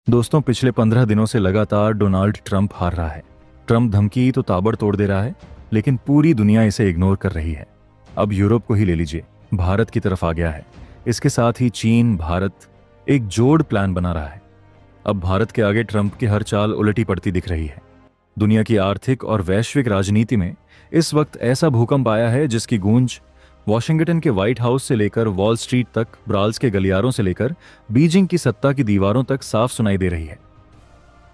दोस्तों, पिछले 15 दिनों से लगातार डोनाल्ड ट्रंप हार रहा है। ट्रंप धमकी तो ताबड़तोड़ दे रहा है, लेकिन पूरी दुनिया इसे इग्नोर कर रही है। अब यूरोप को ही ले लीजिए, भारत की तरफ आ गया है। इसके साथ ही चीन, भारत एक जोड़ प्लान बना रहा है। अब भारत के आगे ट्रंप की हर चाल उलटी पड़ती दिख रही है। दुनिया की आर्थिक और वैश्विक राजनीति में इस वक्त ऐसा भूकंप आया है जिसकी गूंज वॉशिंगटन के व्हाइट हाउस से लेकर वॉल स्ट्रीट तक, ब्राल्स के गलियारों से लेकर बीजिंग की सत्ता की दीवारों तक साफ सुनाई दे रही है।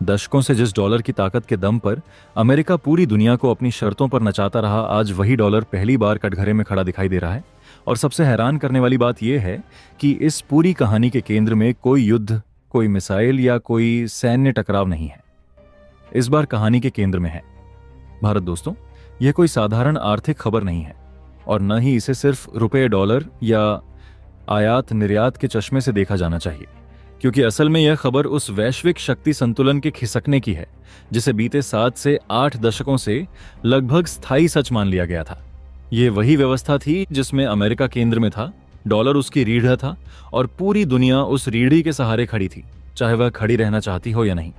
दशकों से जिस डॉलर की ताकत के दम पर अमेरिका पूरी दुनिया को अपनी शर्तों पर नचाता रहा, आज वही डॉलर पहली बार कटघरे में खड़ा दिखाई दे रहा है। और सबसे हैरान करने वाली बात यह है कि इस पूरी कहानी के केंद्र में कोई युद्ध, कोई मिसाइल या कोई सैन्य टकराव नहीं है। इस बार कहानी के केंद्र में है भारत। दोस्तों, यह कोई साधारण आर्थिक खबर नहीं है और न ही इसे सिर्फ रुपए, डॉलर या आयात निर्यात के चश्मे से देखा जाना चाहिए, क्योंकि असल में यह खबर उस वैश्विक शक्ति संतुलन के खिसकने की है जिसे बीते 7 से 8 दशकों से लगभग स्थायी सच मान लिया गया था। यह वही व्यवस्था थी जिसमें अमेरिका केंद्र में था, डॉलर उसकी रीढ़ था और पूरी दुनिया उस रीढ़ी के सहारे खड़ी थी, चाहे वह खड़ी रहना चाहती हो या नहीं।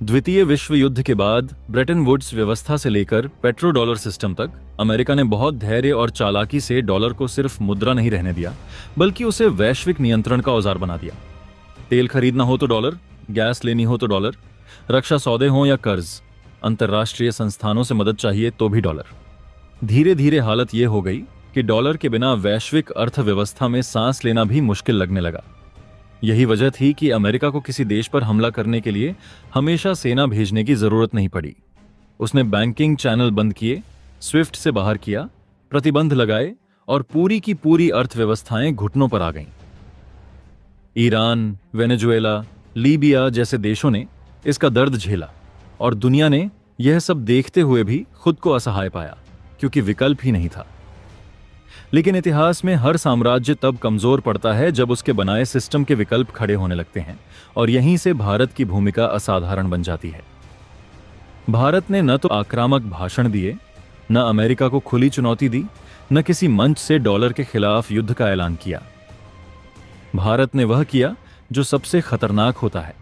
द्वितीय विश्व युद्ध के बाद ब्रेटन वुड्स व्यवस्था से लेकर पेट्रो डॉलर सिस्टम तक अमेरिका ने बहुत धैर्य और चालाकी से डॉलर को सिर्फ मुद्रा नहीं रहने दिया, बल्कि उसे वैश्विक नियंत्रण का औजार बना दिया। तेल खरीदना हो तो डॉलर, गैस लेनी हो तो डॉलर, रक्षा सौदे हों या कर्ज, अंतर्राष्ट्रीय संस्थानों से मदद चाहिए तो भी डॉलर। धीरे धीरे हालत यह हो गई कि डॉलर के बिना वैश्विक अर्थव्यवस्था में सांस लेना भी मुश्किल लगने लगा। यही वजह थी कि अमेरिका को किसी देश पर हमला करने के लिए हमेशा सेना भेजने की जरूरत नहीं पड़ी। उसने बैंकिंग चैनल बंद किए, स्विफ्ट से बाहर किया, प्रतिबंध लगाए और पूरी की पूरी अर्थव्यवस्थाएं घुटनों पर आ गईं। ईरान, वेनेजुएला, लीबिया जैसे देशों ने इसका दर्द झेला और दुनिया ने यह सब देखते हुए भी खुद को असहाय पाया, क्योंकि विकल्प ही नहीं था। लेकिन इतिहास में हर साम्राज्य तब कमजोर पड़ता है जब उसके बनाए सिस्टम के विकल्प खड़े होने लगते हैं, और यहीं से भारत की भूमिका असाधारण बन जाती है। भारत ने न तो आक्रामक भाषण दिए, न अमेरिका को खुली चुनौती दी, न किसी मंच से डॉलर के खिलाफ युद्ध का ऐलान किया। भारत ने वह किया जो सबसे खतरनाक होता है,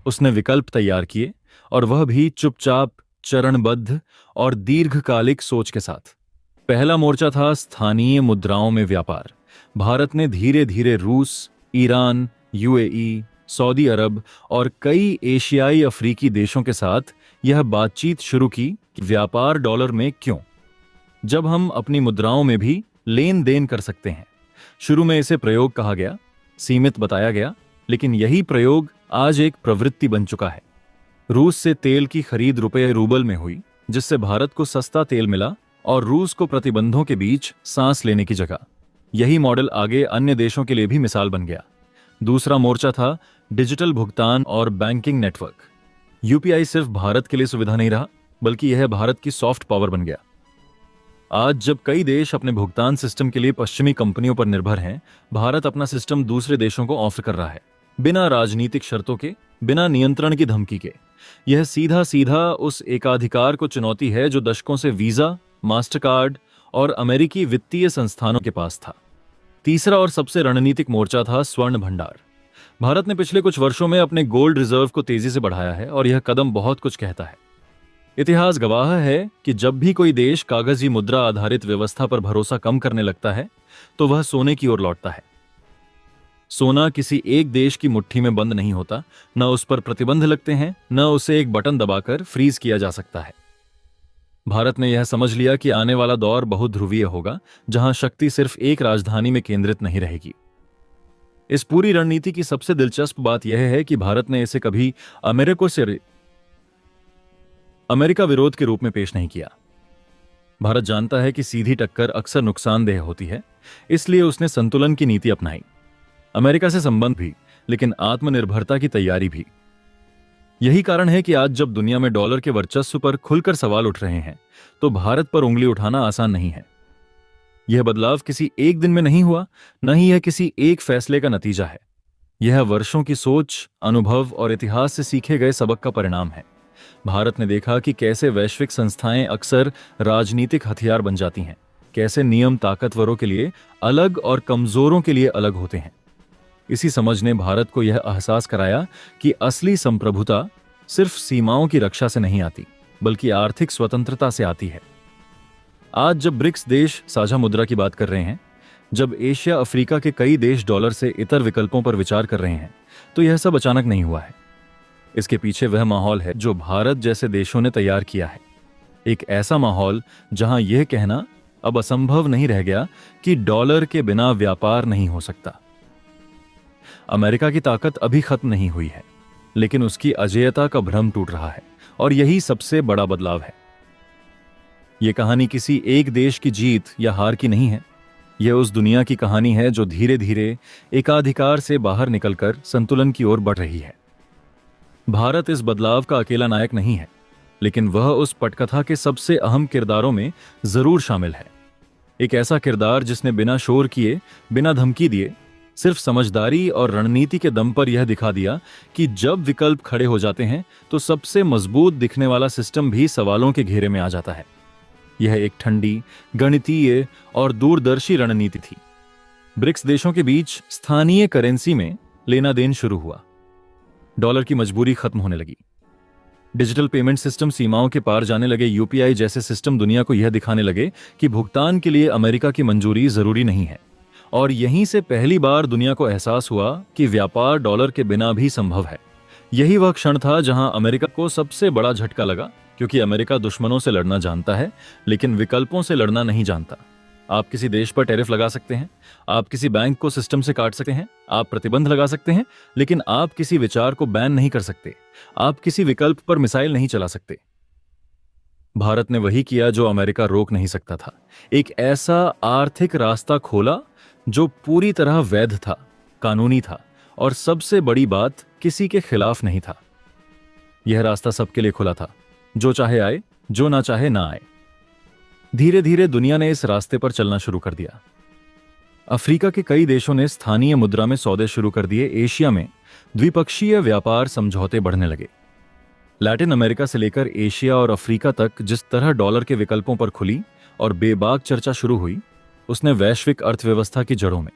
उसने विकल्प तैयार किए, और वह भी चुपचाप, चरणबद्ध और दीर्घकालिक सोच के साथ। पहला मोर्चा था स्थानीय मुद्राओं में व्यापार। भारत ने धीरे धीरे रूस, ईरान, यूएई, सऊदी अरब और कई एशियाई अफ्रीकी देशों के साथ यह बातचीत शुरू की कि व्यापार डॉलर में क्यों, जब हम अपनी मुद्राओं में भी लेन देन कर सकते हैं। शुरू में इसे प्रयोग कहा गया, सीमित बताया गया, लेकिन यही प्रयोग आज एक प्रवृत्ति बन चुका है। रूस से तेल की खरीद रुपये रूबल में हुई, जिससे भारत को सस्ता तेल मिला और रूस को प्रतिबंधों के बीच सांस लेने की जगह। यही मॉडल आगे अन्य देशों के लिए भी मिसाल बन गया। दूसरा मोर्चा था डिजिटल भुगतान और बैंकिंग नेटवर्क। यूपीआई सिर्फ भारत के लिए सुविधा नहीं रहा, बल्कि यह भारत की सॉफ्ट पावर बन गया। आज जब कई देश अपने भुगतान सिस्टम के लिए पश्चिमी कंपनियों पर निर्भर हैं, भारत अपना सिस्टम दूसरे देशों को ऑफर कर रहा है, बिना राजनीतिक शर्तों के, बिना नियंत्रण की धमकी के। यह सीधा सीधा उस एकाधिकार को चुनौती है जो दशकों से वीजा, मास्टरकार्ड और अमेरिकी वित्तीय संस्थानों के पास था। तीसरा और सबसे रणनीतिक मोर्चा था स्वर्ण भंडार। भारत ने पिछले कुछ वर्षों में अपने गोल्ड रिजर्व को तेजी से बढ़ाया है और यह कदम बहुत कुछ कहता है। इतिहास गवाह है कि जब भी कोई देश कागजी मुद्रा आधारित व्यवस्था पर भरोसा कम करने लगता है, तो वह सोने की ओर लौटता है। सोना किसी एक देश की मुट्ठी में बंद नहीं होता, न उस पर प्रतिबंध लगते हैं, न उसे एक बटन दबाकर फ्रीज किया जा सकता है। भारत ने यह समझ लिया कि आने वाला दौर बहुध्रुवीय होगा, जहां शक्ति सिर्फ एक राजधानी में केंद्रित नहीं रहेगी। इस पूरी रणनीति की सबसे दिलचस्प बात यह है कि भारत ने इसे कभी अमेरिका विरोध के रूप में पेश नहीं किया। भारत जानता है कि सीधी टक्कर अक्सर नुकसानदेह होती है, इसलिए उसने संतुलन की नीति अपनाई। अमेरिका से संबंध भी, लेकिन आत्मनिर्भरता की तैयारी भी। यही कारण है कि आज जब दुनिया में डॉलर के वर्चस्व पर खुलकर सवाल उठ रहे हैं, तो भारत पर उंगली उठाना आसान नहीं है। यह बदलाव किसी एक दिन में नहीं हुआ, न ही यह किसी एक फैसले का नतीजा है। यह वर्षों की सोच, अनुभव और इतिहास से सीखे गए सबक का परिणाम है। भारत ने देखा कि कैसे वैश्विक संस्थाएं अक्सर राजनीतिक हथियार बन जाती हैं, कैसे नियम ताकतवरों के लिए अलग और कमजोरों के लिए अलग होते हैं। इसी समझ ने भारत को यह एहसास कराया कि असली संप्रभुता सिर्फ सीमाओं की रक्षा से नहीं आती, बल्कि आर्थिक स्वतंत्रता से आती है। आज जब ब्रिक्स देश साझा मुद्रा की बात कर रहे हैं, जब एशिया अफ्रीका के कई देश डॉलर से इतर विकल्पों पर विचार कर रहे हैं, तो यह सब अचानक नहीं हुआ है। इसके पीछे वह माहौल है जो भारत जैसे देशों ने तैयार किया है। एक ऐसा माहौल जहां यह कहना अब असंभव नहीं रह गया कि डॉलर के बिना व्यापार नहीं हो सकता। अमेरिका की ताकत अभी खत्म नहीं हुई है, लेकिन उसकी अजेयता का भ्रम टूट रहा है, और यही सबसे बड़ा बदलाव है। यह कहानी किसी एक देश की जीत या हार की नहीं है। यह उस दुनिया की कहानी है जो धीरे धीरे एकाधिकार से बाहर निकलकर संतुलन की ओर बढ़ रही है। भारत इस बदलाव का अकेला नायक नहीं है, लेकिन वह उस पटकथा के सबसे अहम किरदारों में जरूर शामिल है। एक ऐसा किरदार जिसने बिना शोर किए, बिना धमकी दिए, सिर्फ समझदारी और रणनीति के दम पर यह दिखा दिया कि जब विकल्प खड़े हो जाते हैं तो सबसे मजबूत दिखने वाला सिस्टम भी सवालों के घेरे में आ जाता है। यह एक ठंडी, गणितीय और दूरदर्शी रणनीति थी। ब्रिक्स देशों के बीच स्थानीय करेंसी में लेना देन शुरू हुआ। डॉलर की मजबूरी खत्म होने लगी। डिजिटल पेमेंट सिस्टम सीमाओं के पार जाने लगे। यूपीआई जैसे सिस्टम दुनिया को यह दिखाने लगे कि भुगतान के लिए अमेरिका की मंजूरी जरूरी नहीं है। और यहीं से पहली बार दुनिया को एहसास हुआ कि व्यापार डॉलर के बिना भी संभव है। यही वह क्षण था जहां अमेरिका को सबसे बड़ा झटका लगा, क्योंकि अमेरिका दुश्मनों से लड़ना जानता है, लेकिन विकल्पों से लड़ना नहीं जानता। आप किसी देश पर टैरिफ लगा सकते हैं, आप किसी बैंक को सिस्टम से काट सकते हैं, आप प्रतिबंध लगा सकते हैं, लेकिन आप किसी विचार को बैन नहीं कर सकते। आप किसी विकल्प पर मिसाइल नहीं चला सकते। भारत ने वही किया जो अमेरिका रोक नहीं सकता था। एक ऐसा आर्थिक रास्ता खोला जो पूरी तरह वैध था, कानूनी था, और सबसे बड़ी बात, किसी के खिलाफ नहीं था। यह रास्ता सबके लिए खुला था, जो चाहे आए, जो ना चाहे ना आए। धीरे धीरे दुनिया ने इस रास्ते पर चलना शुरू कर दिया। अफ्रीका के कई देशों ने स्थानीय मुद्रा में सौदे शुरू कर दिए। एशिया में द्विपक्षीय व्यापार समझौते बढ़ने लगे। लैटिन अमेरिका से लेकर एशिया और अफ्रीका तक जिस तरह डॉलर के विकल्पों पर खुली और बेबाक चर्चा शुरू हुई, उसने वैश्विक अर्थव्यवस्था की जड़ों में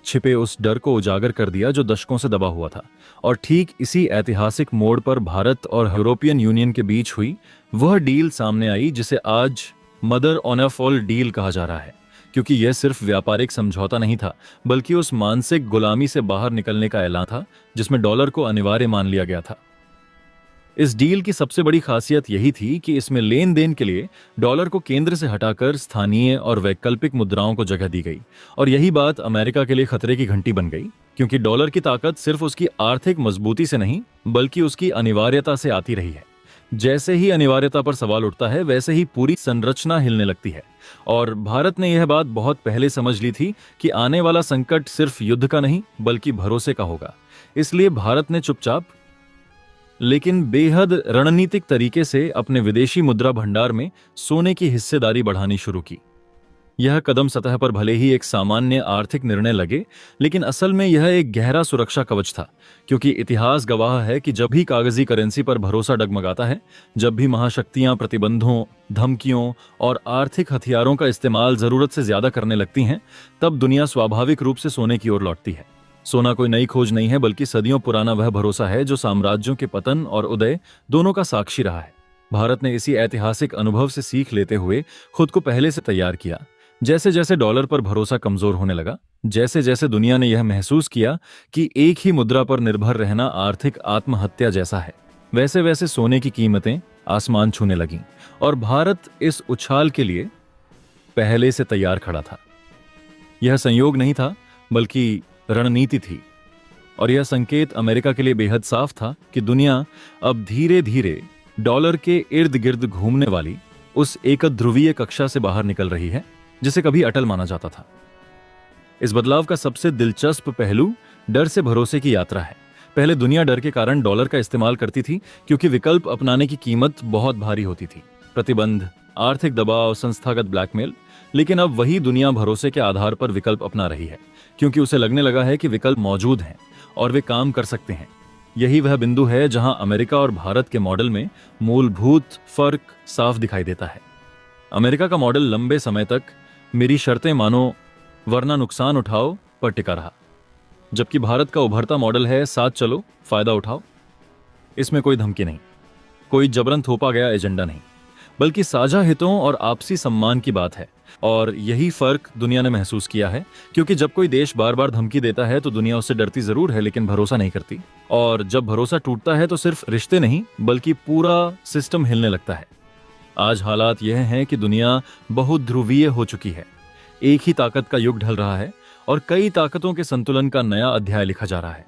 छिपे उस डर को उजागर कर दिया जो दशकों से दबा हुआ था। और ठीक इसी ऐतिहासिक मोड़ पर भारत और यूरोपियन यूनियन के बीच हुई वह डील सामने आई जिसे आज mother on a fall deal कहा जा रहा है, क्योंकि यह सिर्फ व्यापारिक समझौता नहीं था, बल्कि उस मानसिक गुलामी से बाहर निकलने का ऐलान था जिसमें डॉलर को अनिवार्य मान लिया गया था। इस डील की सबसे बड़ी खासियत यही थी कि इसमें लेन देन के लिए डॉलर को केंद्र से हटाकर स्थानीय और वैकल्पिक मुद्राओं को जगह दी गई। और यही बात अमेरिका के लिए खतरे की घंटी बन गई, क्योंकि डॉलर की ताकत सिर्फ उसकी आर्थिक मजबूती से नहीं, बल्कि उसकी अनिवार्यता से आती रही है। जैसे ही अनिवार्यता पर सवाल उठता है, वैसे ही पूरी संरचना हिलने लगती है। और भारत ने यह बात बहुत पहले समझ ली थी कि आने वाला संकट सिर्फ युद्ध का नहीं, बल्कि भरोसे का होगा। इसलिए भारत ने चुपचाप लेकिन बेहद रणनीतिक तरीके से अपने विदेशी मुद्रा भंडार में सोने की हिस्सेदारी बढ़ानी शुरू की। यह कदम सतह पर भले ही एक सामान्य आर्थिक निर्णय लगे, लेकिन असल में यह एक गहरा सुरक्षा कवच था, क्योंकि इतिहास गवाह है कि जब भी कागजी करेंसी पर भरोसा डगमगाता है, जब भी महाशक्तियां प्रतिबंधों, धमकियों और आर्थिक हथियारों का इस्तेमाल जरूरत से ज्यादा करने लगती हैं, तब दुनिया स्वाभाविक रूप से सोने की ओर लौटती है। सोना कोई नई खोज नहीं है, बल्कि सदियों पुराना वह भरोसा है जो साम्राज्यों के पतन और उदय दोनों का साक्षी रहा है। भारत ने इसी ऐतिहासिक अनुभव से सीख लेते हुए खुद को पहले से तैयार किया। जैसे जैसे डॉलर पर भरोसा कमजोर होने लगा, जैसे जैसे दुनिया ने यह महसूस किया कि एक ही मुद्रा पर निर्भर रहना आर्थिक आत्महत्या जैसा है, वैसे वैसे सोने की कीमतें आसमान छूने लगीं। और भारत इस उछाल के लिए पहले से तैयार खड़ा था। यह संयोग नहीं था, बल्कि रणनीति थी। और यह संकेत अमेरिका के लिए बेहद साफ था कि दुनिया अब धीरे धीरे डॉलर के इर्द गिर्द घूमने वाली उस एक ध्रुवीय कक्षा से बाहर निकल रही है जिसे कभी अटल माना जाता था। इस बदलाव का सबसे दिलचस्प पहलू डर से भरोसे की यात्रा है। पहले दुनिया डर के कारण डॉलर का इस्तेमाल करती थी, क्योंकि विकल्प अपनाने की कीमत बहुत भारी होती थी। प्रतिबंध, आर्थिक दबाव, संस्थागत ब्लैकमेल। लेकिन अब वही दुनिया भरोसे के आधार पर विकल्प अपना रही है, क्योंकि उसे लगने लगा है कि विकल्प मौजूद हैं और वे काम कर सकते हैं। यही वह बिंदु है जहां अमेरिका और भारत के मॉडल में मूलभूत फर्क साफ दिखाई देता है। अमेरिका का मॉडल लंबे समय तक मेरी शर्तें मानो वरना नुकसान उठाओ पर टिका रहा। जबकि भारत का उभरता मॉडल है साथ चलो, फायदा उठाओ। इसमें कोई धमकी नहीं, कोई जबरन थोपा गया एजेंडा नहीं, बल्कि साझा हितों और आपसी सम्मान की बात है। और यही फर्क दुनिया ने महसूस किया है, क्योंकि जब कोई देश बार बार धमकी देता है तो दुनिया उससे डरती जरूर है, लेकिन भरोसा नहीं करती। और जब भरोसा टूटता है तो सिर्फ रिश्ते नहीं बल्कि पूरा सिस्टम हिलने लगता है। आज हालात यह हैं कि दुनिया बहुध्रुवीय हो चुकी है। एक ही ताकत का युग ढल रहा है और कई ताकतों के संतुलन का नया अध्याय लिखा जा रहा है।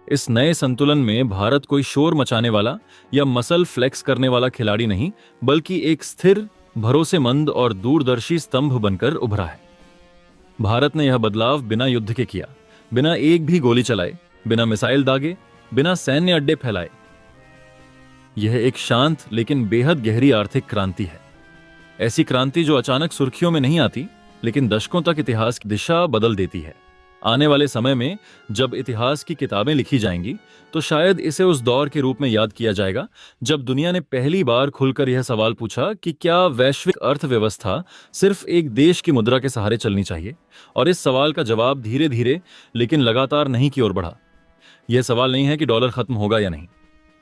इस नए संतुलन में भारत कोई शोर मचाने वाला या मसल फ्लेक्स करने वाला खिलाड़ी नहीं, बल्कि एक स्थिर, भरोसेमंद और दूरदर्शी स्तंभ बनकर उभरा है। भारत ने यह बदलाव बिना युद्ध के किया, बिना एक भी गोली चलाए, बिना मिसाइल दागे, बिना सैन्य अड्डे फैलाए। यह एक शांत लेकिन बेहद गहरी आर्थिक क्रांति है। ऐसी क्रांति जो अचानक सुर्खियों में नहीं आती, लेकिन दशकों तक इतिहास की दिशा बदल देती है। आने वाले समय में जब इतिहास की किताबें लिखी जाएंगी तो शायद इसे उस दौर के रूप में याद किया जाएगा जब दुनिया ने पहली बार खुलकर यह सवाल पूछा कि क्या वैश्विक अर्थव्यवस्था सिर्फ एक देश की मुद्रा के सहारे चलनी चाहिए। और इस सवाल का जवाब धीरे धीरे लेकिन लगातार नहीं की ओर बढ़ा। यह सवाल नहीं है कि डॉलर खत्म होगा या नहीं,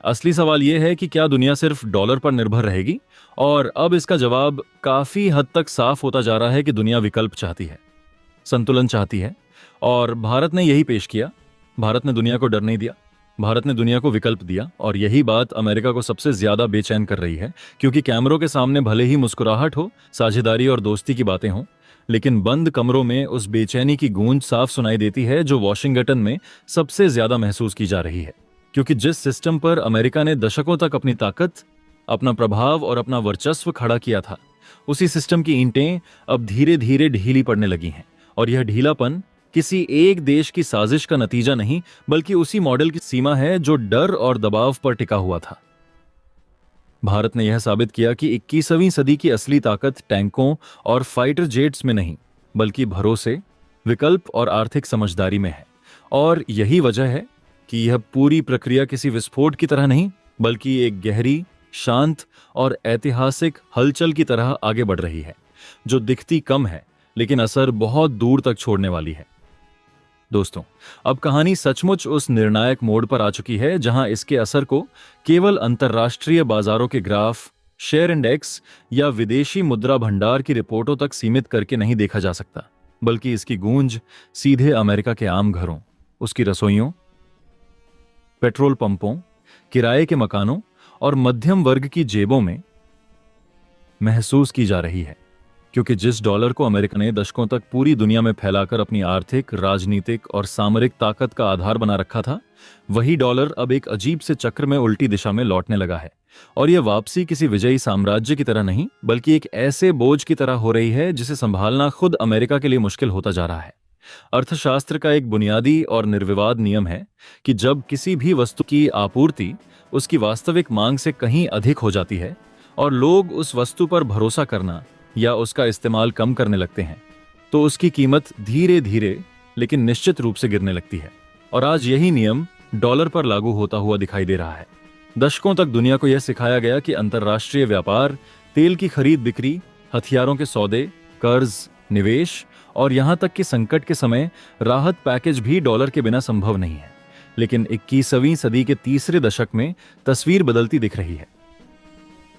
असली सवाल यह है कि क्या दुनिया सिर्फ डॉलर पर निर्भर रहेगी। और अब इसका जवाब काफी हद तक साफ होता जा रहा है कि दुनिया विकल्प चाहती है, संतुलन चाहती है। और भारत ने यही पेश किया। भारत ने दुनिया को डर नहीं दिया, भारत ने दुनिया को विकल्प दिया। और यही बात अमेरिका को सबसे ज्यादा बेचैन कर रही है, क्योंकि कैमरों के सामने भले ही मुस्कुराहट हो, साझेदारी और दोस्ती की बातें हों, लेकिन बंद कमरों में उस बेचैनी की गूंज साफ सुनाई देती है जो वॉशिंगटन में सबसे ज्यादा महसूस की जा रही है। क्योंकि जिस सिस्टम पर अमेरिका ने दशकों तक अपनी ताकत, अपना प्रभाव और अपना वर्चस्व खड़ा किया था, उसी सिस्टम की ईंटें अब धीरे धीरे ढीली पड़ने लगी हैं। और यह ढीलापन किसी एक देश की साजिश का नतीजा नहीं, बल्कि उसी मॉडल की सीमा है जो डर और दबाव पर टिका हुआ था। भारत ने यह साबित किया कि 21वीं सदी की असली ताकत टैंकों और फाइटर जेट्स में नहीं, बल्कि भरोसे, विकल्प और आर्थिक समझदारी में है। और यही वजह है कि यह पूरी प्रक्रिया किसी विस्फोट की तरह नहीं, बल्कि एक गहरी, शांत और ऐतिहासिक हलचल की तरह आगे बढ़ रही है, जो दिखती कम है लेकिन असर बहुत दूर तक छोड़ने वाली है। दोस्तों, अब कहानी सचमुच उस निर्णायक मोड़ पर आ चुकी है जहां इसके असर को केवल अंतर्राष्ट्रीय बाजारों के ग्राफ, शेयर इंडेक्स या विदेशी मुद्रा भंडार की रिपोर्टों तक सीमित करके नहीं देखा जा सकता, बल्कि इसकी गूंज सीधे अमेरिका के आम घरों, उसकी रसोइयों, पेट्रोल पंपों, किराए के मकानों और मध्यम वर्ग की जेबों में महसूस की जा रही है। क्योंकि जिस डॉलर को अमेरिका ने दशकों तक पूरी दुनिया में फैलाकर अपनी आर्थिक, राजनीतिक और सामरिक ताकत का आधार बना रखा था, वही डॉलर अब एक अजीब से चक्र में उल्टी दिशा में लौटने लगा है। और यह वापसी किसी विजयी साम्राज्य की तरह नहीं, बल्कि एक ऐसे बोझ की तरह हो रही है जिसे संभालना खुद अमेरिका के लिए मुश्किल होता जा रहा है। अर्थशास्त्र का एक बुनियादी और निर्विवाद नियम है कि जब किसी भी वस्तु की आपूर्ति उसकी वास्तविक मांग से कहीं अधिक हो जाती है और लोग उस वस्तु पर भरोसा करना या उसका इस्तेमाल कम करने लगते हैं, तो उसकी कीमत धीरे धीरे लेकिन निश्चित रूप से गिरने लगती है। और आज यही नियम डॉलर पर लागू होता हुआ दिखाई दे रहा है। दशकों तक दुनिया को यह सिखाया गया कि अंतर्राष्ट्रीय व्यापार, तेल की खरीद बिक्री, हथियारों के सौदे, कर्ज, निवेश और यहां तक कि संकट के समय राहत पैकेज भी डॉलर के बिना संभव नहीं है। लेकिन 21वीं सदी के तीसरे दशक में तस्वीर बदलती दिख रही है।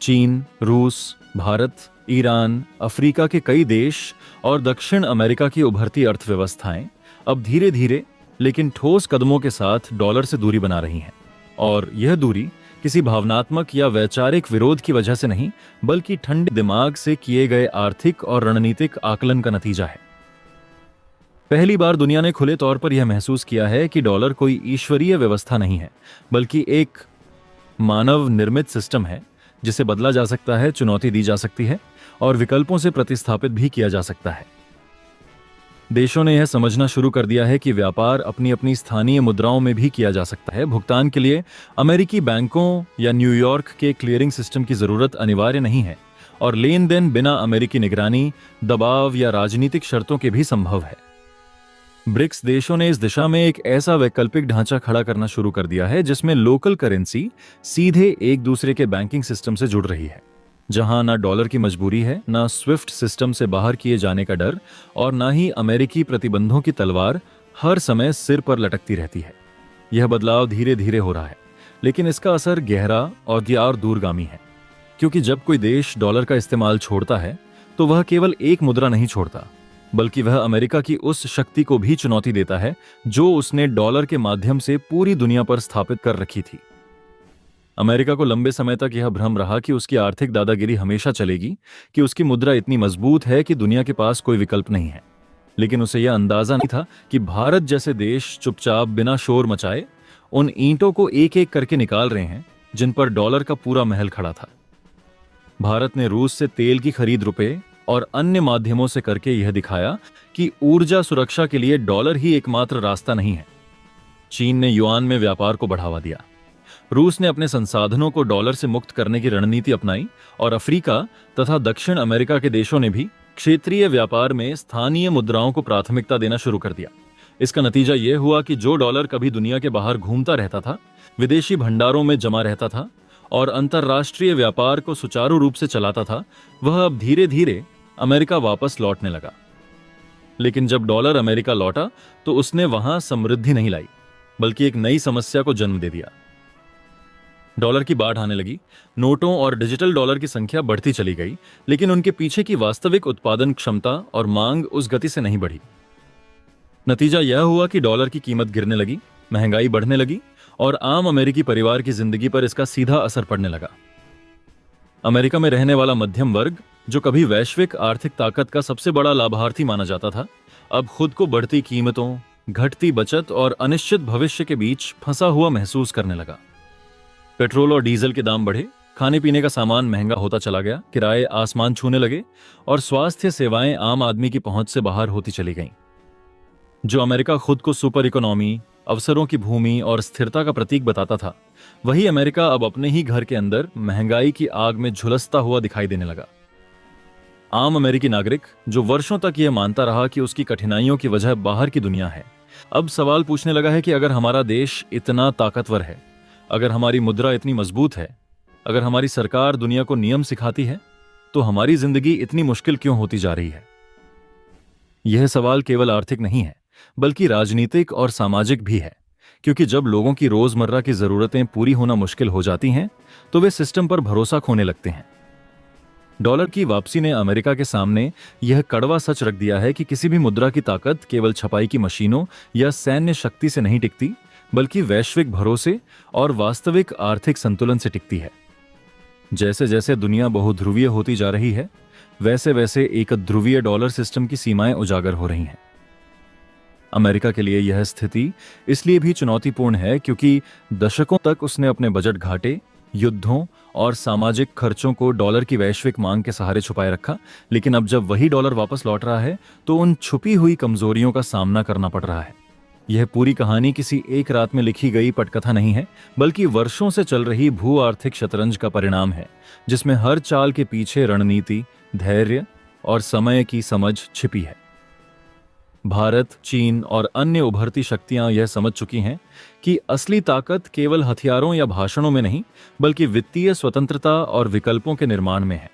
चीन, रूस, भारत, ईरान, अफ्रीका के कई देश और दक्षिण अमेरिका की उभरती अर्थव्यवस्थाएं अब धीरे धीरे लेकिन ठोस कदमों के साथ डॉलर से दूरी बना रही हैं। और यह दूरी किसी भावनात्मक या वैचारिक विरोध की वजह से नहीं, बल्कि ठंडे दिमाग से किए गए आर्थिक और रणनीतिक आकलन का नतीजा है। पहली बार दुनिया ने खुले तौर पर यह महसूस किया है कि डॉलर कोई ईश्वरीय व्यवस्था नहीं है, बल्कि एक मानव निर्मित सिस्टम है जिसे बदला जा सकता है, चुनौती दी जा सकती है और विकल्पों से प्रतिस्थापित भी किया जा सकता है। देशों ने यह समझना शुरू कर दिया है कि व्यापार अपनी अपनी स्थानीय मुद्राओं में भी किया जा सकता है। भुगतान के लिए अमेरिकी बैंकों या न्यूयॉर्क के क्लियरिंग सिस्टम की जरूरत अनिवार्य नहीं है और लेन देन बिना अमेरिकी निगरानी, दबाव या राजनीतिक शर्तों के भी संभव है। ब्रिक्स देशों ने इस दिशा में एक ऐसा वैकल्पिक ढांचा खड़ा करना शुरू कर दिया है जिसमें लोकल करेंसी सीधे एक दूसरे के बैंकिंग सिस्टम से जुड़ रही है, जहां ना डॉलर की मजबूरी है, ना स्विफ्ट सिस्टम से बाहर किए जाने का डर और ना ही अमेरिकी प्रतिबंधों की तलवार हर समय सिर पर लटकती रहती है। यह बदलाव धीरे धीरे हो रहा है, लेकिन इसका असर गहरा और दूरगामी है, क्योंकि जब कोई देश डॉलर का इस्तेमाल छोड़ता है तो वह केवल एक मुद्रा नहीं छोड़ता, बल्कि वह अमेरिका की उस शक्ति को भी चुनौती देता है जो उसने डॉलर के माध्यम से पूरी दुनिया पर स्थापित कर रखी थी। अमेरिका को लंबे समय तक यह भ्रम रहा कि उसकी आर्थिक दादागिरी हमेशा चलेगी, कि उसकी मुद्रा इतनी मजबूत है कि दुनिया के पास कोई विकल्प नहीं है। लेकिन उसे यह अंदाजा नहीं था कि भारत जैसे देश चुपचाप बिना शोर मचाए उन ईंटों को एक एक करके निकाल रहे हैं जिन पर डॉलर का पूरा महल खड़ा था। भारत ने रूस से तेल की खरीद रुपए और अन्य माध्यमों से करके यह दिखाया कि ऊर्जा सुरक्षा के लिए डॉलर ही एकमात्र रास्ता नहीं है। चीन ने युआन में व्यापार को बढ़ावा दिया, रूस ने अपने संसाधनों को डॉलर से मुक्त करने की रणनीति अपनाई, और अफ्रीका तथा दक्षिण अमेरिका के देशों ने भी क्षेत्रीय व्यापार में स्थानीय मुद्राओं को प्राथमिकता देना शुरू कर दिया। इसका नतीजा यह हुआ कि जो डॉलर कभी दुनिया के बाहर घूमता रहता था, विदेशी भंडारों में जमा रहता था और अंतर्राष्ट्रीय व्यापार को सुचारू रूप से चलाता था, वह अब धीरे धीरे अमेरिका वापस लौटने लगा। लेकिन जब डॉलर अमेरिका लौटा तो उसने वहां समृद्धि नहीं लाई, बल्कि एक नई समस्या को जन्म दे दिया। डॉलर की बाढ़ आने लगी, नोटों और डिजिटल डॉलर की संख्या बढ़ती चली गई, लेकिन उनके पीछे की वास्तविक उत्पादन क्षमता और मांग उस गति से नहीं बढ़ी। नतीजा यह हुआ कि डॉलर की कीमत गिरने लगी, महंगाई बढ़ने लगी और आम अमेरिकी परिवार की जिंदगी पर इसका सीधा असर पड़ने लगा। अमेरिका में रहने वाला मध्यम वर्ग, जो कभी वैश्विक आर्थिक ताकत का सबसे बड़ा लाभार्थी माना जाता था, अब खुद को बढ़ती कीमतों, घटती बचत और अनिश्चित भविष्य के बीच फंसा हुआ महसूस करने लगा। पेट्रोल और डीजल के दाम बढ़े, खाने पीने का सामान महंगा होता चला गया, किराए आसमान छूने लगे और स्वास्थ्य सेवाएं आम आदमी की पहुंच से बाहर होती चली गईं। जो अमेरिका खुद को सुपर इकोनॉमी, अवसरों की भूमि और स्थिरता का प्रतीक बताता था, वही अमेरिका अब अपने ही घर के अंदर महंगाई की आग में झुलसता हुआ दिखाई देने लगा। आम अमेरिकी नागरिक, जो वर्षों तक यह मानता रहा कि उसकी कठिनाइयों की वजह बाहर की दुनिया है, अब सवाल पूछने लगा है कि अगर हमारा देश इतना ताकतवर है, अगर हमारी मुद्रा इतनी मजबूत है, अगर हमारी सरकार दुनिया को नियम सिखाती है, तो हमारी जिंदगी इतनी मुश्किल क्यों होती जा रही है? यह सवाल केवल आर्थिक नहीं है, बल्कि राजनीतिक और सामाजिक भी है, क्योंकि जब लोगों की रोजमर्रा की जरूरतें पूरी होना मुश्किल हो जाती हैं, तो वे सिस्टम पर भरोसा खोने लगते हैं। डॉलर की वापसी ने अमेरिका के सामने यह कड़वा सच रख दिया है कि किसी भी मुद्रा की ताकत केवल छपाई की मशीनों या सैन्य शक्ति से नहीं टिकती, बल्कि वैश्विक भरोसे और वास्तविक आर्थिक संतुलन से टिकती है। जैसे जैसे दुनिया बहुध्रुवीय होती जा रही है, वैसे वैसे एक ध्रुवीय डॉलर सिस्टम की सीमाएं उजागर हो रही हैं। अमेरिका के लिए यह स्थिति इसलिए भी चुनौतीपूर्ण है क्योंकि दशकों तक उसने अपने बजट घाटे, युद्धों और सामाजिक खर्चों को डॉलर की वैश्विक मांग के सहारे छुपाए रखा। लेकिन अब जब वही डॉलर वापस लौट रहा है, तो उन छुपी हुई कमजोरियों का सामना करना पड़ रहा है। यह पूरी कहानी किसी एक रात में लिखी गई पटकथा नहीं है, बल्कि वर्षों से चल रही भू आर्थिक शतरंज का परिणाम है, जिसमें हर चाल के पीछे रणनीति, धैर्य और समय की समझ छिपी है। भारत, चीन और अन्य उभरती शक्तियां यह समझ चुकी हैं कि असली ताकत केवल हथियारों या भाषणों में नहीं, बल्कि वित्तीय स्वतंत्रता और विकल्पों के निर्माण में है।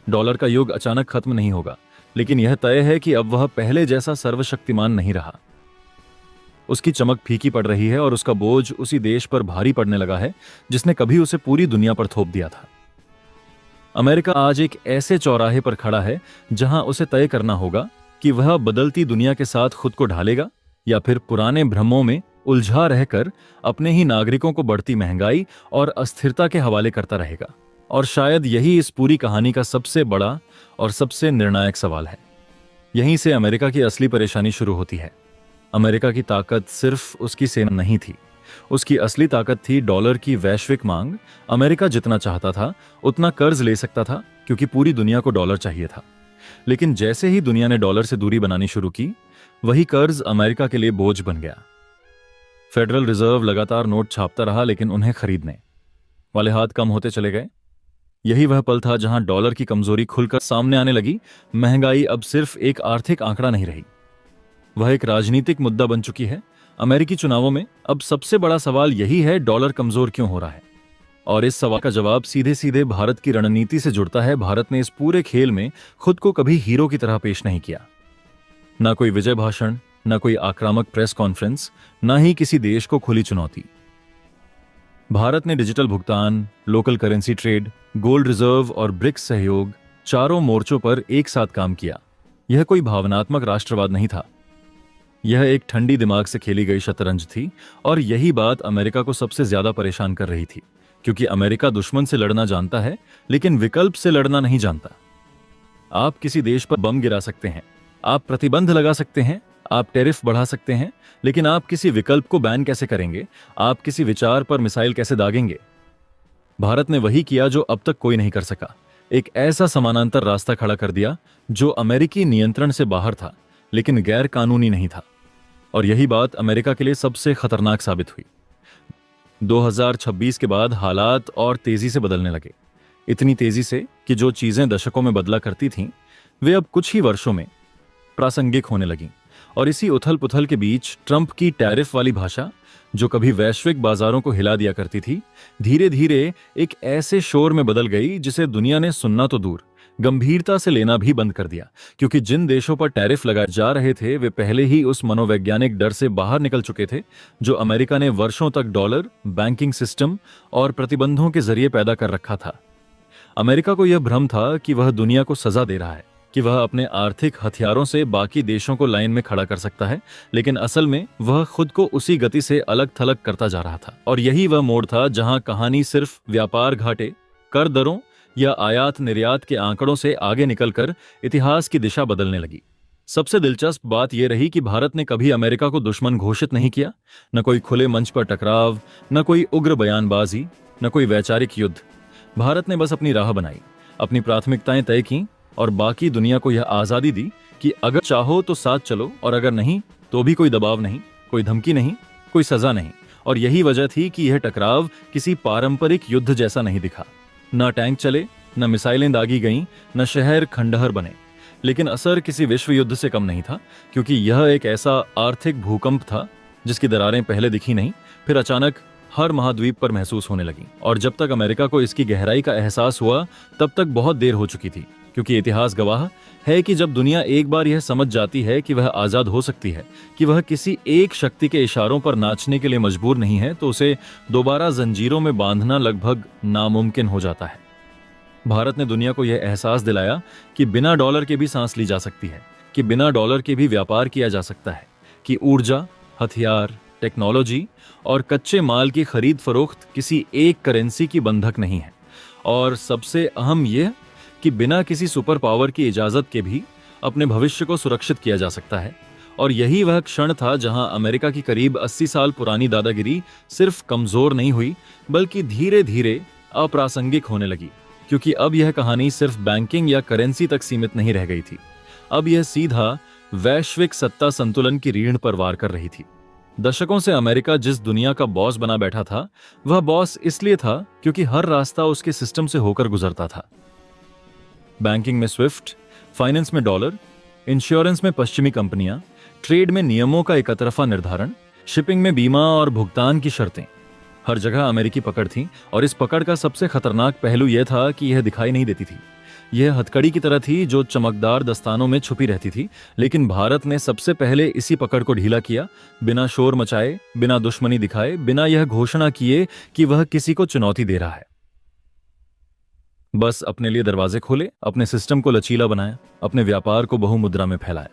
डॉलर का युग अचानक खत्म नहीं होगा, लेकिन यह तय है कि अब वह पहले जैसा सर्वशक्तिमान नहीं रहा। उसकी चमक फीकी पड़ रही है और उसका बोझ उसी देश पर भारी पड़ने लगा है जिसने कभी उसे पूरी दुनिया पर थोप दिया था। अमेरिका आज एक ऐसे चौराहे पर खड़ा है जहां उसे तय करना होगा कि वह बदलती दुनिया के साथ खुद को ढालेगा या फिर पुराने भ्रमों में उलझा रहकर अपने ही नागरिकों को बढ़ती महंगाई और अस्थिरता के हवाले करता रहेगा। और शायद यही इस पूरी कहानी का सबसे बड़ा और सबसे निर्णायक सवाल है। यहीं से अमेरिका की असली परेशानी शुरू होती है। अमेरिका की ताकत सिर्फ उसकी सेना नहीं थी, उसकी असली ताकत थी डॉलर की वैश्विक मांग। अमेरिका जितना चाहता था उतना कर्ज ले सकता था, क्योंकि पूरी दुनिया को डॉलर चाहिए था। लेकिन जैसे ही दुनिया ने डॉलर से दूरी बनानी शुरू की, वही कर्ज अमेरिका के लिए बोझ बन गया। फेडरल रिजर्व लगातार नोट छापता रहा, लेकिन उन्हें खरीदने वाले हाथ कम होते चले गए। यही वह पल था जहां डॉलर की कमजोरी खुलकर सामने आने लगी। महंगाई अब सिर्फ एक आर्थिक आंकड़ा नहीं रही, वह एक राजनीतिक मुद्दा बन चुकी है। अमेरिकी चुनावों में अब सबसे बड़ा सवाल यही है, डॉलर कमजोर क्यों हो रहा है? और इस सवाल का जवाब सीधे सीधे भारत की रणनीति से जुड़ता है। भारत ने इस पूरे खेल में खुद को कभी हीरो की तरह पेश नहीं किया। ना कोई विजय भाषण, न कोई आक्रामक प्रेस कॉन्फ्रेंस, न ही किसी देश को खुली चुनौती। भारत ने डिजिटल भुगतान, local currency trade, gold reserve और ब्रिक्स सहयोग, चारों मोर्चों पर एक साथ काम किया। यह कोई भावनात्मक राष्ट्रवाद नहीं था, यह एक ठंडी दिमाग से खेली गई शतरंज थी। और यही बात अमेरिका को सबसे ज्यादा परेशान कर रही थी, क्योंकि अमेरिका दुश्मन से लड़ना जानता है लेकिन विकल्प से लड़ना नहीं जानता। आप किसी देश पर बम गिरा सकते हैं, आप प्रतिबंध लगा सकते हैं, आप टैरिफ बढ़ा सकते हैं, लेकिन आप किसी विकल्प को बैन कैसे करेंगे? आप किसी विचार पर मिसाइल कैसे दागेंगे? भारत ने वही किया जो अब तक कोई नहीं कर सका। एक ऐसा समानांतर रास्ता खड़ा कर दिया जो अमेरिकी नियंत्रण से बाहर था लेकिन गैर कानूनी नहीं था। और यही बात अमेरिका के लिए सबसे खतरनाक साबित हुई। 2026 के बाद हालात और तेजी से बदलने लगे, इतनी तेजी से कि जो चीजें दशकों में बदला करती थीं, वे अब कुछ ही वर्षों में प्रासंगिक होने लगीं। और इसी उथल पुथल के बीच ट्रंप की टैरिफ वाली भाषा, जो कभी वैश्विक बाजारों को हिला दिया करती थी, धीरे धीरे एक ऐसे शोर में बदल गई जिसे दुनिया ने सुनना तो दूर, गंभीरता से लेना भी बंद कर दिया। क्योंकि जिन देशों पर टैरिफ लगाए जा रहे थे वे पहले ही उस मनोवैज्ञानिक डर से बाहर निकल चुके थे जो अमेरिका ने वर्षों तक डॉलर, बैंकिंग सिस्टम और प्रतिबंधों के जरिए पैदा कर रखा था। अमेरिका को यह भ्रम था कि वह दुनिया को सजा दे रहा है, कि वह अपने आर्थिक हथियारों से बाकी देशों को लाइन में खड़ा कर सकता है, लेकिन असल में वह खुद को उसी गति से अलग थलग करता जा रहा था। और यही वह मोड़ था जहां कहानी सिर्फ व्यापार घाटे, कर दरों या आयात निर्यात के आंकड़ों से आगे निकलकर इतिहास की दिशा बदलने लगी। सबसे दिलचस्प बात यह रही कि भारत ने कभी अमेरिका को दुश्मन घोषित नहीं किया, न कोई खुले मंच पर टकराव, न कोई उग्र बयानबाजी, न कोई वैचारिक युद्ध। भारत ने बस अपनी राह बनाई, अपनी प्राथमिकताएं तय की और बाकी दुनिया को यह आजादी दी कि अगर चाहो तो साथ चलो और अगर नहीं तो भी कोई दबाव नहीं, कोई धमकी नहीं, कोई सजा नहीं। और यही वजह थी कि यह टकराव किसी पारंपरिक युद्ध जैसा नहीं दिखा। न टैंक चले, न मिसाइलें दागी गईं, न शहर खंडहर बने, लेकिन असर किसी विश्व युद्ध से कम नहीं था, क्योंकि यह एक ऐसा आर्थिक भूकंप था जिसकी दरारें पहले दिखी नहीं, फिर अचानक हर महाद्वीप पर महसूस होने लगी। और जब तक अमेरिका को इसकी गहराई का एहसास हुआ तब तक बहुत देर हो चुकी थी, क्योंकि इतिहास गवाह है कि जब दुनिया एक बार यह समझ जाती है कि वह आजाद हो सकती है, कि वह किसी एक शक्ति के इशारों पर नाचने के लिए मजबूर नहीं है, तो उसे दोबारा जंजीरों में बांधना लगभग नामुमकिन हो जाता है। भारत ने दुनिया को यह एहसास दिलाया कि बिना डॉलर के भी सांस ली जा सकती है, कि बिना डॉलर के भी व्यापार किया जा सकता है, कि ऊर्जा, हथियार, टेक्नोलॉजी और कच्चे माल की खरीद फरोख्त किसी एक करेंसी की बंधक नहीं है। और सबसे अहम यह कि बिना किसी सुपर पावर की इजाजत के भी अपने भविष्य को सुरक्षित किया जा सकता है। और यही वह क्षण था जहां अमेरिका की करीब 80 साल पुरानी दादागिरी सिर्फ कमजोर नहीं हुई, बल्कि धीरे धीरे अप्रासंगिक होने लगी। क्योंकि अब यह कहानी सिर्फ बैंकिंग या करेंसी तक सीमित नहीं रह गई थी, अब यह सीधा वैश्विक सत्ता संतुलन की रीढ़ पर वार कर रही थी। दशकों से अमेरिका जिस दुनिया का बॉस बना बैठा था, वह बॉस इसलिए था क्योंकि हर रास्ता उसके सिस्टम से होकर गुजरता था। बैंकिंग में स्विफ्ट, फाइनेंस में डॉलर, इंश्योरेंस में पश्चिमी कंपनियां, ट्रेड में नियमों का एकतरफा निर्धारण, शिपिंग में बीमा और भुगतान की शर्तें, हर जगह अमेरिकी पकड़ थी। और इस पकड़ का सबसे खतरनाक पहलू यह था कि यह दिखाई नहीं देती थी। यह हथकड़ी की तरह थी जो चमकदार दस्तानों में छुपी रहती थी, लेकिन भारत ने सबसे पहले इसी पकड़ को ढीला किया, बिना शोर मचाए, बिना दुश्मनी दिखाए, बिना यह घोषणा किए कि वह किसी को चुनौती दे रहा है। बस अपने लिए दरवाजे खोले, अपने सिस्टम को लचीला बनाया, अपने व्यापार को बहुमुद्रा में फैलाया,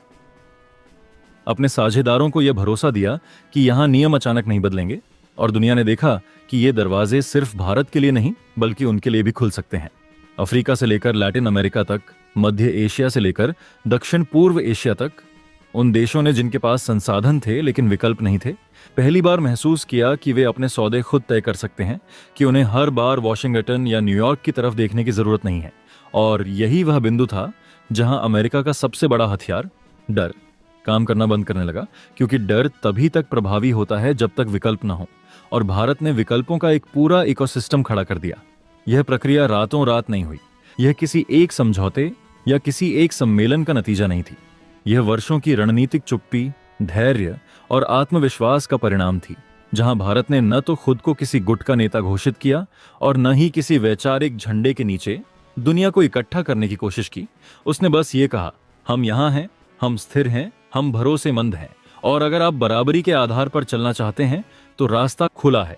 अपने साझेदारों को यह भरोसा दिया कि यहां नियम अचानक नहीं बदलेंगे। और दुनिया ने देखा कि ये दरवाजे सिर्फ भारत के लिए नहीं बल्कि उनके लिए भी खुल सकते हैं। अफ्रीका से लेकर लैटिन अमेरिका तक, मध्य एशिया से लेकर दक्षिण पूर्व एशिया तक, उन देशों ने जिनके पास संसाधन थे लेकिन विकल्प नहीं थे, पहली बार महसूस किया कि वे अपने सौदे खुद तय कर सकते हैं, कि उन्हें हर बार वॉशिंगटन या न्यूयॉर्क की तरफ देखने की जरूरत नहीं है। और यही वह बिंदु था जहां अमेरिका का सबसे बड़ा हथियार, डर, काम करना बंद करने लगा। क्योंकि डर तभी तक प्रभावी होता है जब तक विकल्प ना हो, और भारत ने विकल्पों का एक पूरा इकोसिस्टम खड़ा कर दिया। यह प्रक्रिया रातों रात नहीं हुई, यह किसी एक समझौते या किसी एक सम्मेलन का नतीजा नहीं थी। यह वर्षों की रणनीतिक चुप्पी, धैर्य और आत्मविश्वास का परिणाम थी, जहां भारत ने न तो खुद को किसी गुट का नेता घोषित किया और न ही किसी वैचारिक झंडे के नीचे दुनिया को इकट्ठा करने की कोशिश की। उसने बस ये कहा, हम यहां हैं, हम स्थिर हैं, हम भरोसेमंद हैं और अगर आप बराबरी के आधार पर चलना चाहते हैं तो रास्ता खुला है।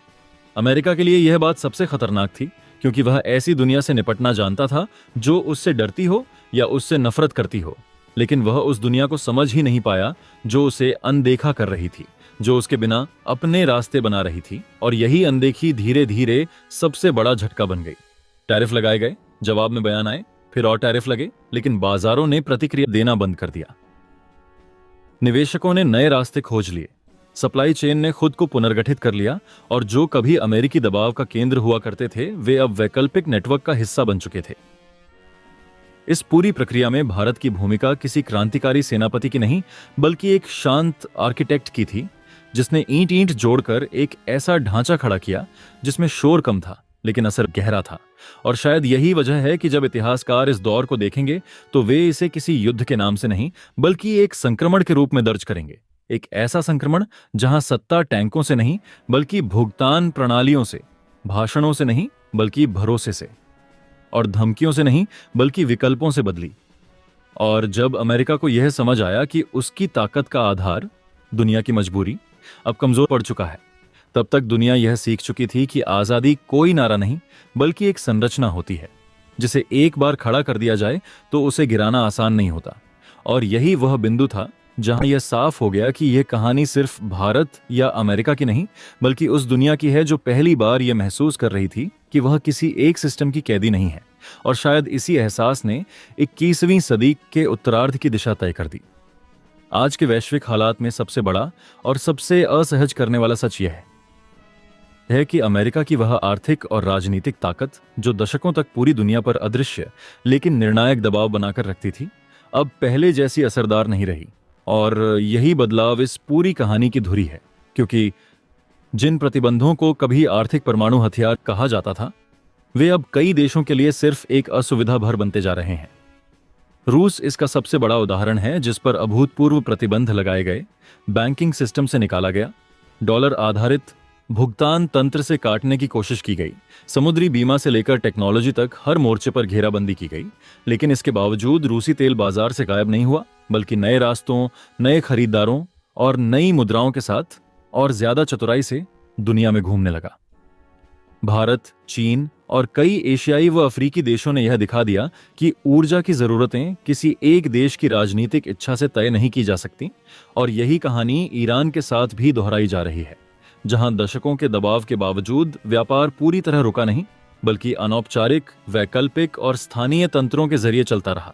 अमेरिका के लिए यह बात सबसे खतरनाक थी, क्योंकि वह ऐसी दुनिया से निपटना जानता था जो उससे डरती हो या उससे नफरत करती हो, लेकिन वह उस दुनिया को समझ ही नहीं पाया जो उसे अनदेखा कर रही थी, जो उसके बिना अपने रास्ते बना रही थी। और यही अनदेखी धीरे धीरे सबसे बड़ा झटका बन गई। टैरिफ लगाए गए, जवाब में बयान आए, फिर और टैरिफ लगे, लेकिन बाजारों ने प्रतिक्रिया देना बंद कर दिया। निवेशकों ने नए रास्ते खोज लिए, सप्लाई चेन ने खुद को पुनर्गठित कर लिया, और जो कभी अमेरिकी दबाव का केंद्र हुआ करते थे वे अब वैकल्पिक नेटवर्क का हिस्सा बन चुके थे। इस पूरी प्रक्रिया में भारत की भूमिका किसी क्रांतिकारी सेनापति की नहीं, बल्कि एक शांत आर्किटेक्ट की थी, जिसने ईंट ईंट जोड़कर एक ऐसा ढांचा खड़ा किया जिसमें शोर कम था लेकिन असर गहरा था। और शायद यही वजह है कि जब इतिहासकार इस दौर को देखेंगे तो वे इसे किसी युद्ध के नाम से नहीं, बल्कि एक संक्रमण के रूप में दर्ज करेंगे। एक ऐसा संक्रमण जहां सत्ता टैंकों से नहीं, बल्कि भुगतान प्रणालियों से, भाषणों से नहीं, बल्कि भरोसे से, और धमकियों से नहीं, बल्कि विकल्पों से बदली। और जब अमेरिका को यह समझ आया कि उसकी ताकत का आधार दुनिया की मजबूरी अब कमजोर पड़ चुका है, तब तक दुनिया यह सीख चुकी थी कि आजादी कोई नारा नहीं, बल्कि एक संरचना होती है जिसे एक बार खड़ा कर दिया जाए तो उसे गिराना आसान नहीं होता। और यही वह बिंदु था जहां यह साफ हो गया कि यह कहानी सिर्फ भारत या अमेरिका की नहीं, बल्कि उस दुनिया की है जो पहली बार यह महसूस कर रही थी कि वह किसी एक सिस्टम की कैदी नहीं है। और शायद इसी एहसास ने 21वीं सदी के उत्तरार्ध की दिशा तय कर दी। आज के वैश्विक हालात में सबसे बड़ा और सबसे असहज करने वाला सच यह है कि अमेरिका की वह आर्थिक और राजनीतिक ताकत जो दशकों तक पूरी दुनिया पर अदृश्य लेकिन निर्णायक दबाव बनाकर रखती थी, अब पहले जैसी असरदार नहीं रही। और यही बदलाव इस पूरी कहानी की धुरी है, क्योंकि जिन प्रतिबंधों को कभी आर्थिक परमाणु हथियार कहा जाता था, वे अब कई देशों के लिए सिर्फ एक असुविधा भर बनते जा रहे हैं। रूस इसका सबसे बड़ा उदाहरण है, जिस पर अभूतपूर्व प्रतिबंध लगाए गए, बैंकिंग सिस्टम से निकाला गया, डॉलर आधारित भुगतान तंत्र से काटने की कोशिश की गई, समुद्री बीमा से लेकर टेक्नोलॉजी तक हर मोर्चे पर घेराबंदी की गई। लेकिन इसके बावजूद रूसी तेल बाजार से गायब नहीं हुआ, बल्कि नए रास्तों, नए खरीदारों और नई मुद्राओं के साथ और ज्यादा चतुराई से दुनिया में घूमने लगा। भारत, चीन और कई एशियाई व अफ्रीकी देशों ने यह दिखा दिया कि ऊर्जा की जरूरतें किसी एक देश की राजनीतिक इच्छा से तय नहीं की जा सकती। और यही कहानी ईरान के साथ भी दोहराई जा रही है, जहां दशकों के दबाव के बावजूद व्यापार पूरी तरह रुका नहीं, बल्कि अनौपचारिक, वैकल्पिक और स्थानीय तंत्रों के जरिए चलता रहा,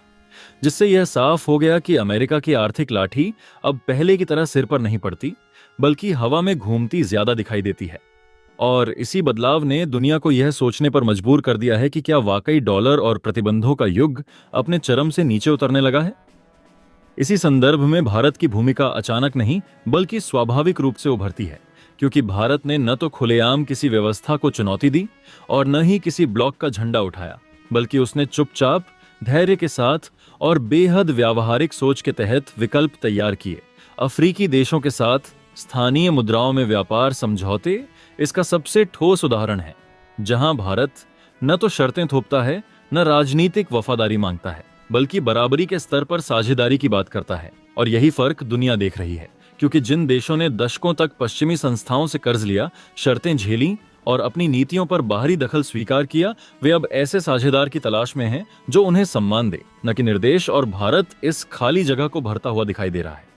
जिससे यह साफ हो गया कि अमेरिका की आर्थिक लाठी अब पहले की तरह सिर पर नहीं पड़ती, बल्कि हवा में घूमती ज्यादा दिखाई देती है। और इसी बदलाव ने दुनिया को यह सोचने पर मजबूर कर दिया है कि क्या वाकई डॉलर और प्रतिबंधों का युग अपने चरम से नीचे उतरने लगा है। इसी संदर्भ में भारत की भूमिका अचानक नहीं, बल्कि स्वाभाविक रूप से उभरती है, क्योंकि भारत ने न तो खुलेआम किसी व्यवस्था को चुनौती दी और न ही किसी ब्लॉक का झंडा उठाया, बल्कि उसने चुपचाप, धैर्य के साथ और बेहद व्यावहारिक सोच के तहत विकल्प तैयार किए। अफ्रीकी देशों के साथ स्थानीय मुद्राओं में व्यापार समझौते इसका सबसे ठोस उदाहरण है, जहां भारत न तो शर्तें थोपता है, न राजनीतिक वफादारी मांगता है, बल्कि बराबरी के स्तर पर साझेदारी की बात करता है। और यही फर्क दुनिया देख रही है, क्योंकि जिन देशों ने दशकों तक पश्चिमी संस्थाओं से कर्ज लिया, शर्तें झेली और अपनी नीतियों पर बाहरी दखल स्वीकार किया, वे अब ऐसे साझेदार की तलाश में हैं जो उन्हें सम्मान दे, न कि निर्देश। और भारत इस खाली जगह को भरता हुआ दिखाई दे रहा है।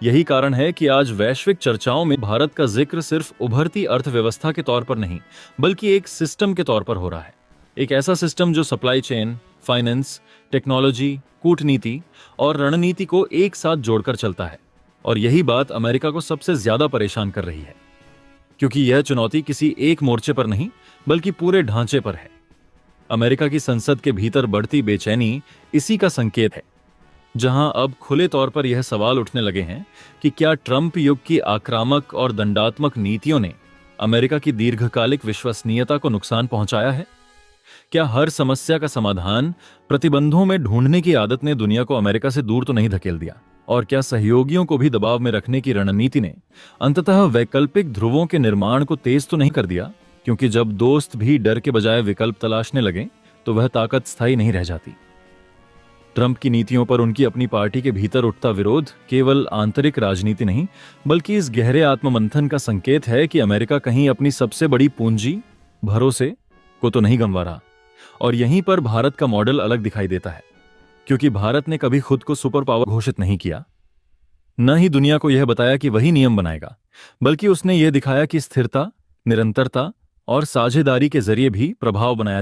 यही कारण है कि आज वैश्विक चर्चाओं में भारत का जिक्र सिर्फ उभरती अर्थव्यवस्था के तौर पर नहीं, बल्कि एक सिस्टम के तौर पर हो रहा है। एक ऐसा सिस्टम जो सप्लाई चेन, फाइनेंस, टेक्नोलॉजी, कूटनीति और रणनीति को एक साथ जोड़कर चलता है। और यही बात अमेरिका को सबसे ज्यादा परेशान कर रही है, क्योंकि यह चुनौती किसी एक मोर्चे पर नहीं, बल्कि पूरे ढांचे पर है। अमेरिका की संसद के भीतर बढ़ती बेचैनी इसी का संकेत है, जहां अब खुले तौर पर यह सवाल उठने लगे हैं कि क्या ट्रंप युग की आक्रामक और दंडात्मक नीतियों ने अमेरिका की दीर्घकालिक विश्वसनीयता को नुकसान पहुंचाया है? क्या हर समस्या का समाधान प्रतिबंधों में ढूंढने की आदत ने दुनिया को अमेरिका से दूर तो नहीं धकेल दिया? और क्या सहयोगियों को भी दबाव में रखने की रणनीति ने अंततः वैकल्पिक ध्रुवों के निर्माण को तेज तो नहीं कर दिया? क्योंकि जब दोस्त भी डर के बजाय विकल्प तलाशने लगे, तो वह ताकत स्थायी नहीं रह जाती। ट्रंप की नीतियों पर उनकी अपनी पार्टी के भीतर उठता विरोध केवल आंतरिक राजनीति नहीं, बल्कि इस गहरे आत्ममंथन का संकेत है कि अमेरिका कहीं अपनी सबसे बड़ी पूंजी, भरोसे को तो नहीं गंवा रहा। और यहीं पर भारत का मॉडल अलग दिखाई देता है, क्योंकि भारत ने कभी खुद को सुपर पावर घोषित नहीं किया, न ही दुनिया को यह बताया कि वही नियम बनाएगा, बल्कि उसने यह दिखाया कि स्थिरता, निरंतरता और साझेदारी के जरिए भी प्रभाव बनाया जा